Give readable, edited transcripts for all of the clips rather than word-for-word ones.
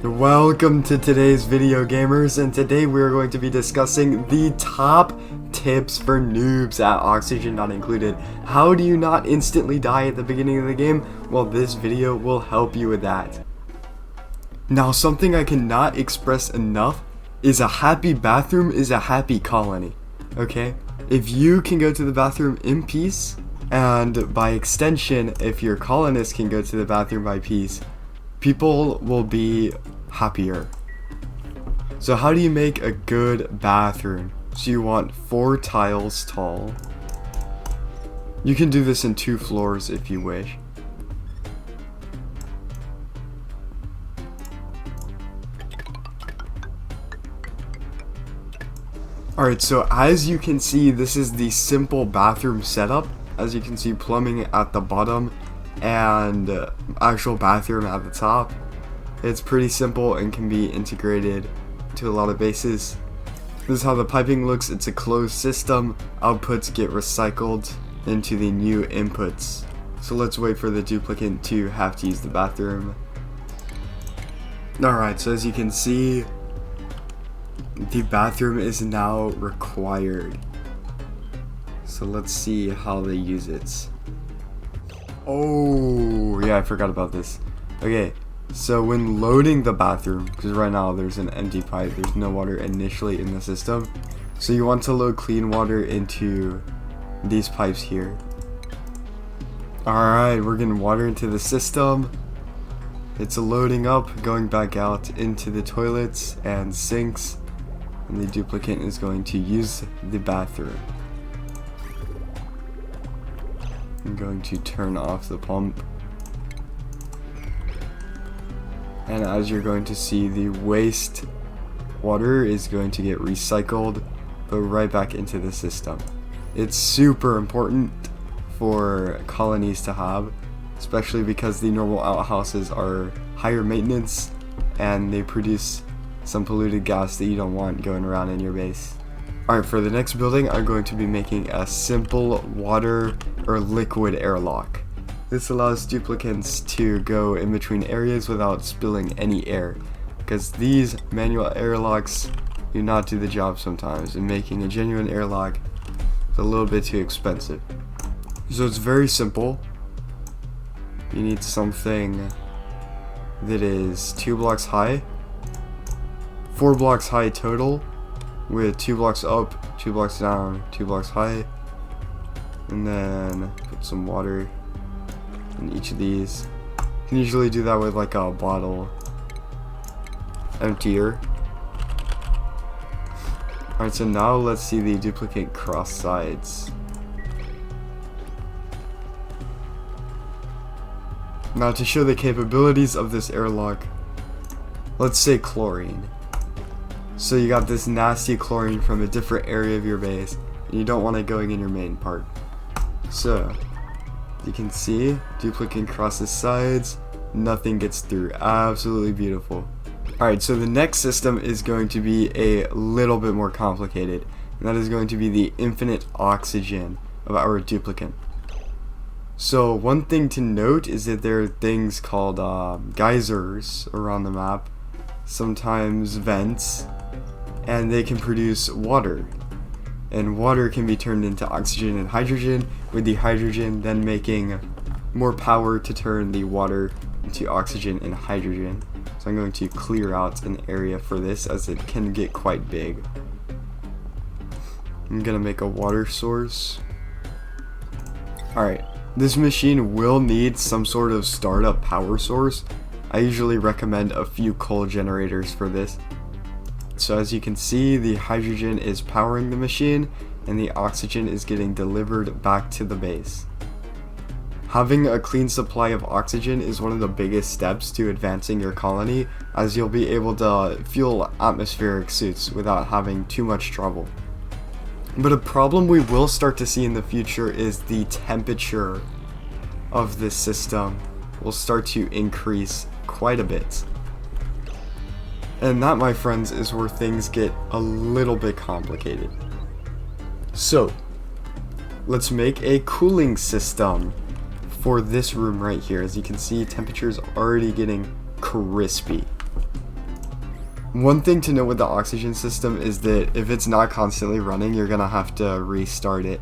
Welcome to today's video, gamers, and today we are going to be discussing the top tips for noobs at Oxygen Not Included. How do you not instantly die at the beginning of the game? Well, this video will help you with that. Now, something I cannot express enough is a happy bathroom is a happy colony, okay? If you can go to the bathroom in peace, and by extension, if your colonists can go to the bathroom by peace, people will be happier. So how do you make a good bathroom? So you want 4 tiles tall. You can do this in 2 floors if you wish. Alright, so as you can see, this is the simple bathroom setup. As you can see, plumbing at the bottom and actual bathroom at the top. It's pretty simple and can be integrated to a lot of bases. This is how the piping looks. It's a closed system. Outputs get recycled into the new inputs. So let's wait for the duplicate to have to use the bathroom. Alright, so as you can see, the bathroom is now required. So let's see how they use it. Oh, yeah, I forgot about this. Okay, so when loading the bathroom, because right now there's an empty pipe, there's no water initially in the system. So you want to load clean water into these pipes here. Alright, we're getting water into the system. It's loading up, going back out into the toilets and sinks. And the duplicate is going to use the bathroom. I'm going to turn off the pump. And as you're going to see, the waste water is going to get recycled, but right back into the system. It's super important for colonies to have, especially because the normal outhouses are higher maintenance and they produce some polluted gas that you don't want going around in your base. Alright, for the next building, I'm going to be making a simple water or liquid airlock. This allows duplicates to go in between areas without spilling any air, because these manual airlocks do not do the job sometimes, and making a genuine airlock is a little bit too expensive. So it's very simple. You need something that is 2 blocks high, 4 blocks high total, with 2 blocks up, 2 blocks down, 2 blocks high, and then put some water in each of these. You can usually do that with like a bottle emptier. Alright, so now let's see the duplicate cross sides. Now to show the capabilities of this airlock, let's say chlorine. So you got this nasty chlorine from a different area of your base, and you don't want it going in your main part. So, you can see, duplicate crosses sides, nothing gets through. Absolutely beautiful. Alright, so the next system is going to be a little bit more complicated, and that is going to be the infinite oxygen of our duplicate. So one thing to note is that there are things called geysers around the map, sometimes vents, and they can produce water. And water can be turned into oxygen and hydrogen, with the hydrogen then making more power to turn the water into oxygen and hydrogen. So I'm going to clear out an area for this, as it can get quite big. I'm gonna make a water source. Alright, this machine will need some sort of startup power source. I usually recommend a few coal generators for this. So as you can see, the hydrogen is powering the machine and the oxygen is getting delivered back to the base. Having a clean supply of oxygen is one of the biggest steps to advancing your colony, as you'll be able to fuel atmospheric suits without having too much trouble. But a problem we will start to see in the future is the temperature of this system will start to increase quite a bit. And that, my friends, is where things get a little bit complicated. So, let's make a cooling system for this room right here. As you can see, temperature's already getting crispy. One thing to note with the oxygen system is that if it's not constantly running, you're gonna have to restart it.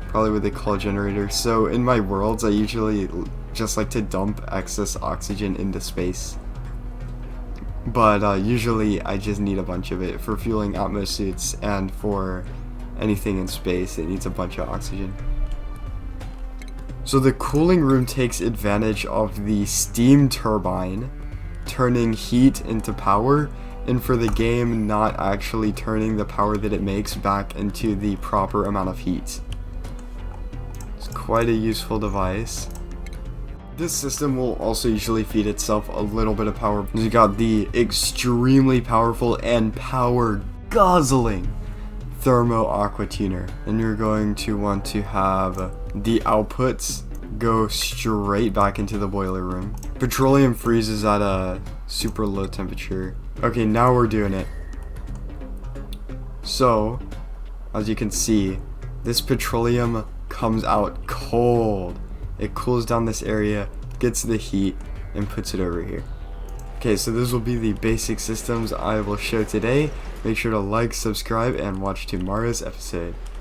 Probably with a coal generator. So in my worlds, I usually just like to dump excess oxygen into space. But usually I just need a bunch of it for fueling Atmos suits, and for anything in space it needs a bunch of oxygen. So the cooling room takes advantage of the steam turbine turning heat into power, and for the game not actually turning the power that it makes back into the proper amount of heat. It's quite a useful device. This system will also usually feed itself a little bit of power. You got the extremely powerful and power guzzling thermo aqua tuner, and you're going to want to have the outputs go straight back into the boiler room. Petroleum freezes at a super low temperature. Okay, now we're doing it. So, as you can see, this petroleum comes out cold. It cools down this area, gets the heat, and puts it over here. Okay, so this will be the basic systems I will show today. Make sure to like, subscribe, and watch tomorrow's episode.